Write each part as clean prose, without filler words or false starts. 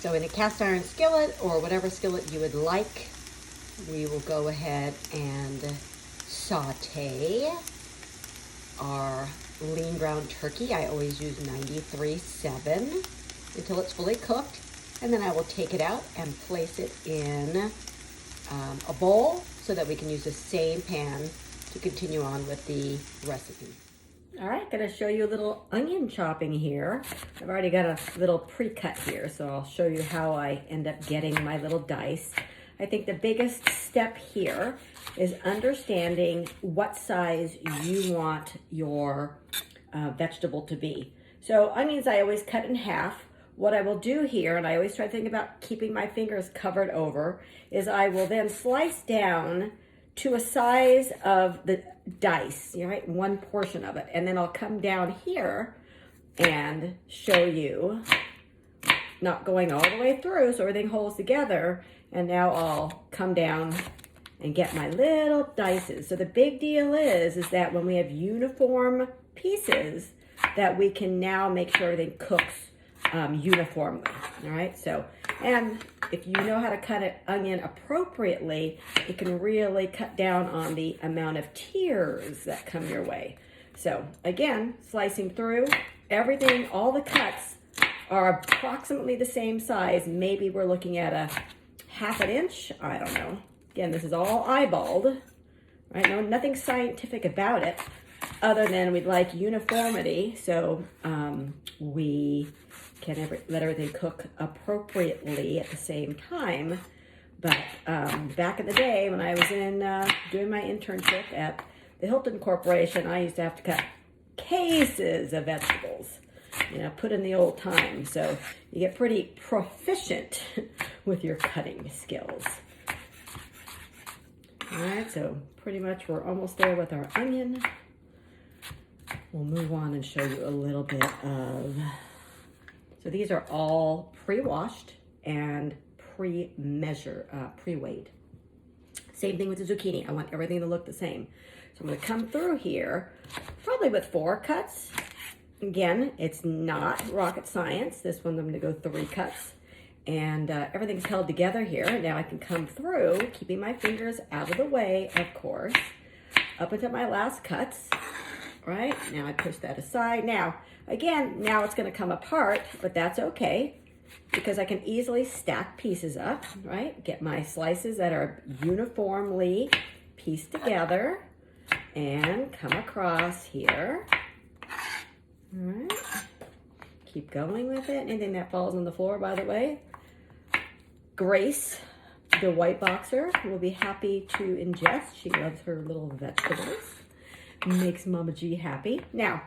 So in a cast iron skillet or whatever skillet you would like, we will go ahead and saute our lean ground turkey. I always use 93.7 until it's fully cooked. And then I will take it out and place it in a bowl so that we can use the same pan to continue on with the recipe. All right, gonna show you a little onion chopping here. I've already got a little pre-cut here, so I'll show you how I end up getting my little dice. I think the biggest step here is understanding what size you want your vegetable to be. So onions I always cut in half. What I will do here, and I always try to think about keeping my fingers covered over, is I will then slice down to a size of the dice, right? One portion of it. And then I'll come down here and show you, not going all the way through so everything holds together. And now I'll come down and get my little dices. So the big deal is that when we have uniform pieces, that we can now make sure everything cooks uniformly, all right? So, and if you know how to cut an onion appropriately, it can really cut down on the amount of tears that come your way. So again, slicing through, everything, all the cuts are approximately the same size. Maybe we're looking at a ½ inch, I don't know. Again, this is all eyeballed, right? No, nothing scientific about it other than we'd like uniformity. So we can let everything cook appropriately at the same time. But back in the day when I was in doing my internship at the Hilton Corporation, I used to have to cut cases of vegetables, you know, put in the old time. So you get pretty proficient with your cutting skills. All right, so pretty much we're almost there with our onion. We'll move on and show you a little bit of, so these are all pre-washed and pre-weighed. Same thing with the zucchini. I want everything to look the same. So I'm gonna come through here, probably with 4 cuts. Again, it's not rocket science. This one I'm gonna go 3 cuts. And everything's held together here. Now I can come through, keeping my fingers out of the way, of course, up into my last cuts. Right, now I push that aside. Now, again, now it's gonna come apart, but that's okay because I can easily stack pieces up, right? Get my slices that are uniformly pieced together and come across here. All right, keep going with it. Anything that falls on the floor, by the way, Grace, the white boxer, will be happy to ingest. She loves her little vegetables. Makes Mama G happy. Now,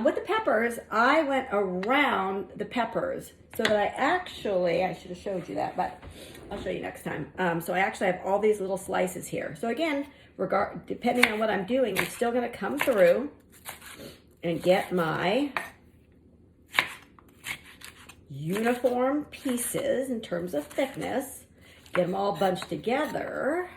with the peppers, I went around the peppers so that I should have showed you that, but I'll show you next time. So I actually have all these little slices here. So again, depending on what I'm doing, I'm still gonna come through and get my uniform pieces in terms of thickness, get them all bunched together.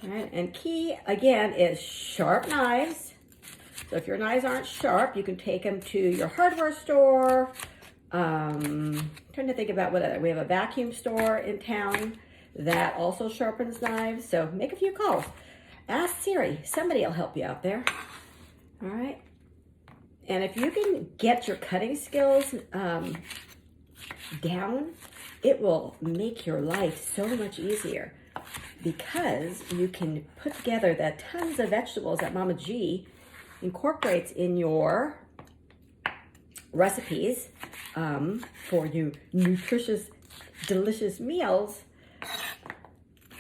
Right, and key, again, is sharp knives. So if your knives aren't sharp, you can take them to your hardware store. Trying to think about what other. We have a vacuum store in town that also sharpens knives. So make a few calls. Ask Siri. Somebody will help you out there. All right. And if you can get your cutting skills down, it will make your life so much easier, because you can put together the tons of vegetables that Mama G incorporates in your recipes for you nutritious, delicious meals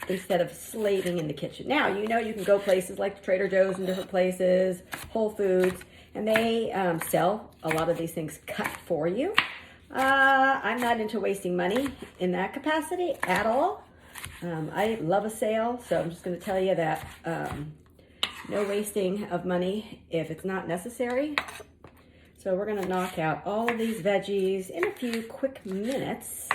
instead of slaving in the kitchen. Now, you know you can go places like Trader Joe's and different places, Whole Foods, and they sell a lot of these things cut for you. I'm not into wasting money in that capacity at all. I love a sale, so I'm just going to tell you that no wasting of money if it's not necessary. So we're going to knock out all of these veggies in a few quick minutes,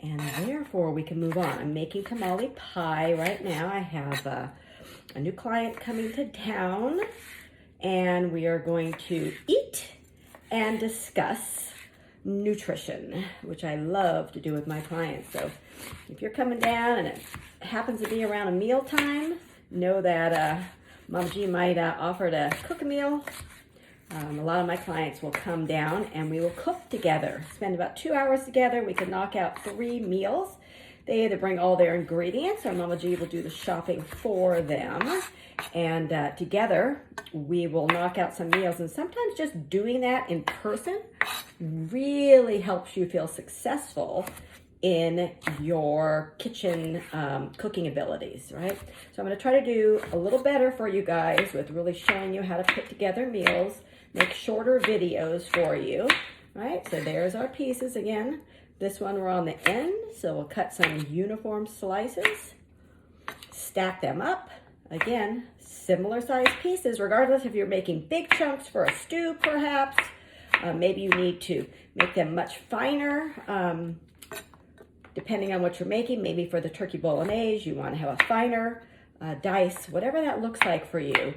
and therefore we can move on. I'm making tamale pie right now. I have a new client coming to town, and we are going to eat and discuss nutrition, which I love to do with my clients. So if you're coming down and it happens to be around a mealtime, know that Mama G might offer to cook a meal. A lot of my clients will come down and we will cook together. Spend about 2 hours together. We can knock out 3 meals. They either bring all their ingredients or Mama G will do the shopping for them. And together we will knock out some meals. And sometimes just doing that in person really helps you feel successful in your kitchen cooking abilities, right? So I'm gonna try to do a little better for you guys with really showing you how to put together meals, make shorter videos for you, right? So there's our pieces again. This one we're on the end, so we'll cut some uniform slices, stack them up. Again, similar size pieces, regardless if you're making big chunks for a stew perhaps. Maybe you need to make them much finer, depending on what you're making. Maybe for the turkey bolognese, you want to have a finer dice, whatever that looks like for you.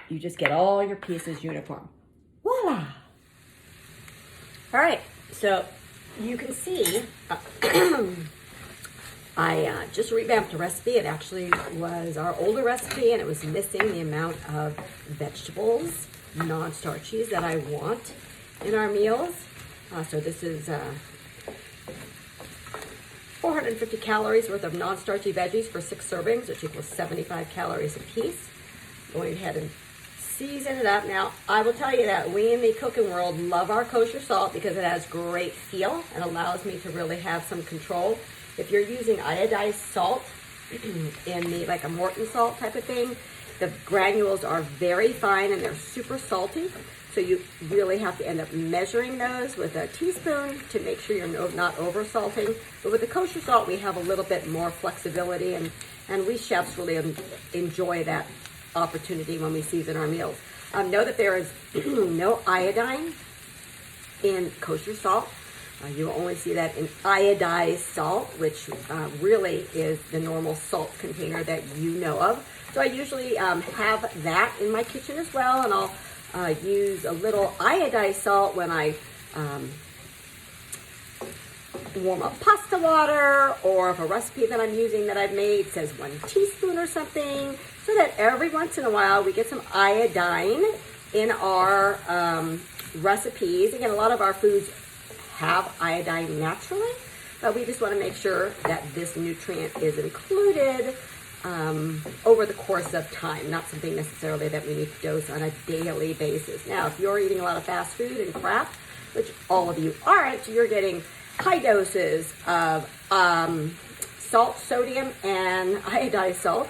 You just get all your pieces uniform. Voila! All right, so you can see I just revamped the recipe. It actually was our older recipe and it was missing the amount of vegetables, non-starchies that I want in our meals. So this is 450 calories worth of non-starchy veggies for 6 servings, which equals 75 calories a piece. Going ahead and season it up. Now, I will tell you that we in the cooking world love our kosher salt because it has great feel and allows me to really have some control. If you're using iodized salt in the, like a Morton salt type of thing, the granules are very fine and they're super salty. So you really have to end up measuring those with a teaspoon to make sure you're not over salting. But with the kosher salt, we have a little bit more flexibility and we chefs really enjoy that opportunity when we season our meals. Know that there is no iodine in kosher salt. You will only see that in iodized salt, which really is the normal salt container that you know of. So I usually have that in my kitchen as well, and I'll use a little iodized salt when I warm up pasta water, or if a recipe that I'm using that I've made says 1 teaspoon or something, so that every once in a while we get some iodine in our recipes. Again, a lot of our foods have iodine naturally, but we just want to make sure that this nutrient is included over the course of time, not something necessarily that we need to dose on a daily basis. Now, if you're eating a lot of fast food and crap, which all of you aren't, you're getting high doses of salt, sodium, and iodized salt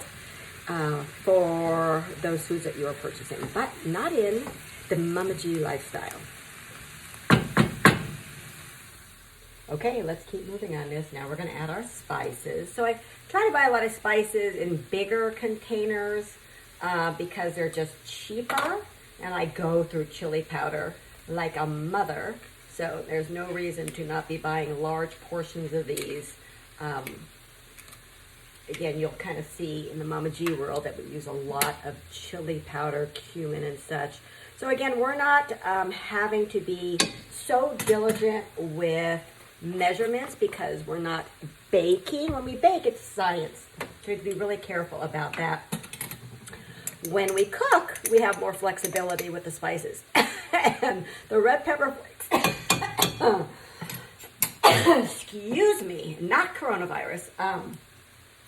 for those foods that you are purchasing, but not in the Mama G lifestyle. Okay, let's keep moving on this. Now we're going to add our spices. So I try to buy a lot of spices in bigger containers because they're just cheaper, and I go through chili powder like a mother. So there's no reason to not be buying large portions of these. Again, you'll kind of see in the Mama G world that we use a lot of chili powder, cumin, and such. So again, we're not having to be so diligent with measurements because we're not baking. When we bake, it's science. So we have to be really careful about that. When we cook, we have more flexibility with the spices. And the red pepper flakes, excuse me, not coronavirus,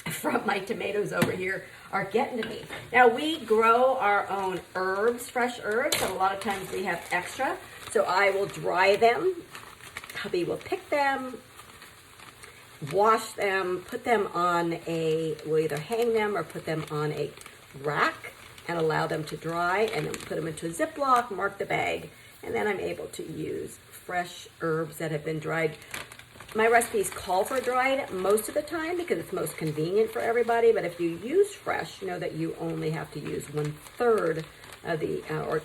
from my tomatoes over here are getting to me. Now, we grow our own herbs, fresh herbs, and a lot of times we have extra. So I will dry them. Hubby will pick them, wash them, put them on we'll either hang them or put them on a rack and allow them to dry, and then put them into a Ziploc, mark the bag, and then I'm able to use fresh herbs that have been dried. My recipes call for dried most of the time because it's most convenient for everybody, but if you use fresh, know that you only have to use 1/3 of the, or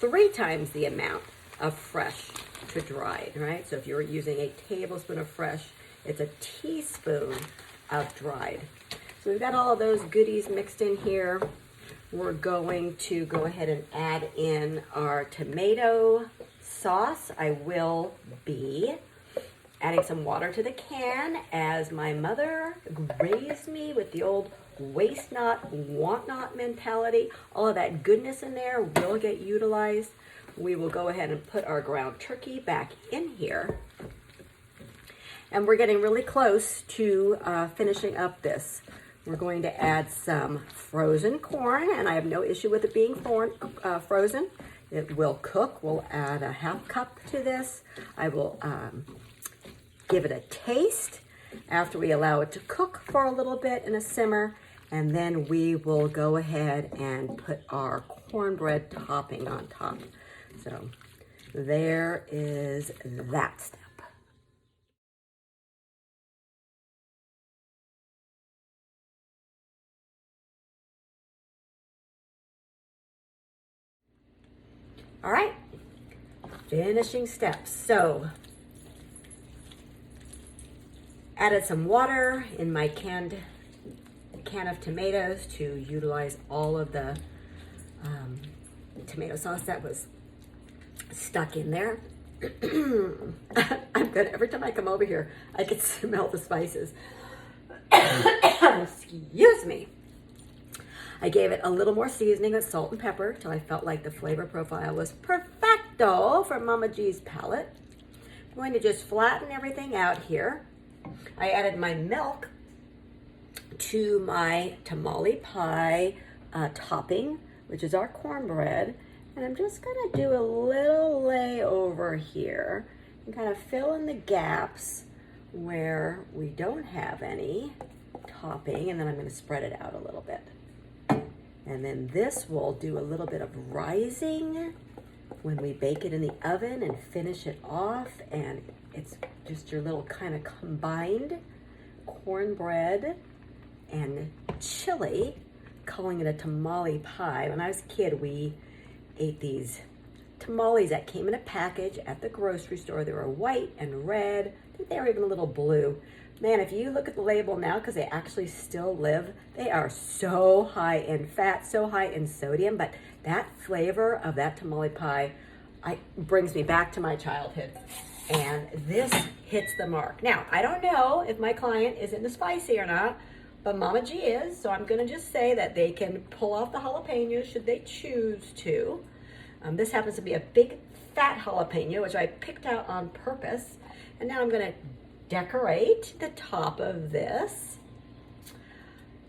3 times the amount of fresh to dried, right? So if you're using a tablespoon of fresh, it's a teaspoon of dried. So we've got all of those goodies mixed in here. We're going to go ahead and add in our tomato sauce, I will be adding some water to the can as my mother raised me with the old waste not, want not mentality. All of that goodness in there will get utilized. We will go ahead and put our ground turkey back in here. And we're getting really close to finishing up this. We're going to add some frozen corn, and I have no issue with it being frozen. It will cook. We'll add a half cup to this. I will give it a taste after we allow it to cook for a little bit in a simmer, and then we will go ahead and put our cornbread topping on top. So there is that step. All right, finishing steps. So added some water in my can of tomatoes to utilize all of the tomato sauce that was stuck in there. I'm good. Every time I come over here, I can smell the spices. Excuse me. I gave it a little more seasoning with salt and pepper till I felt like the flavor profile was perfecto for Mama G's palate. I'm going to just flatten everything out here. I added my milk to my tamale pie topping, which is our cornbread. And I'm just going to do a little layover here and kind of fill in the gaps where we don't have any topping. And then I'm going to spread it out a little bit. And then this will do a little bit of rising when we bake it in the oven and finish it off. And it's just your little kind of combined cornbread and chili, calling it a tamale pie. When I was a kid, we ate these tamales that came in a package at the grocery store. They were white and red. I think they were even a little blue. Man, if you look at the label now, because they actually still live, they are so high in fat, so high in sodium, but that flavor of that tamale pie brings me back to my childhood. And this hits the mark. Now, I don't know if my client is into spicy or not, but Mama G is, so I'm gonna just say that they can pull off the jalapenos should they choose to. This happens to be a big fat jalapeno, which I picked out on purpose. And now I'm gonna decorate the top of this.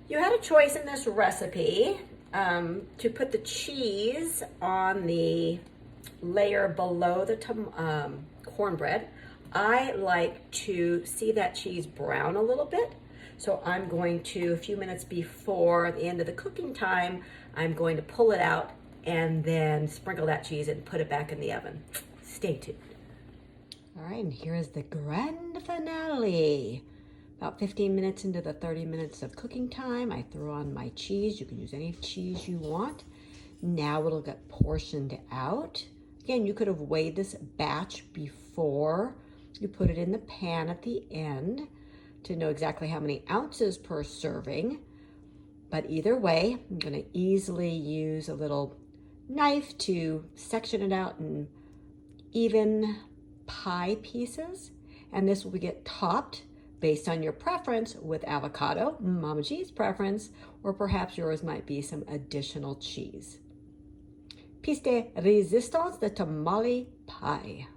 You had a choice in this recipe to put the cheese on the layer below the cornbread. I like to see that cheese brown a little bit. So I'm going to, a few minutes before the end of the cooking time, I'm going to pull it out and then sprinkle that cheese and put it back in the oven. Stay tuned. All right, and here is the grand finale. About 15 minutes into the 30 minutes of cooking time, I throw on my cheese. You can use any cheese you want. Now it'll get portioned out. Again, you could have weighed this batch before you put it in the pan at the end to know exactly how many ounces per serving. But either way, I'm gonna easily use a little knife to section it out in even pie pieces. And this will get topped based on your preference with avocado, Mama G's preference, or perhaps yours might be some additional cheese. Piece de resistance, the tamale pie.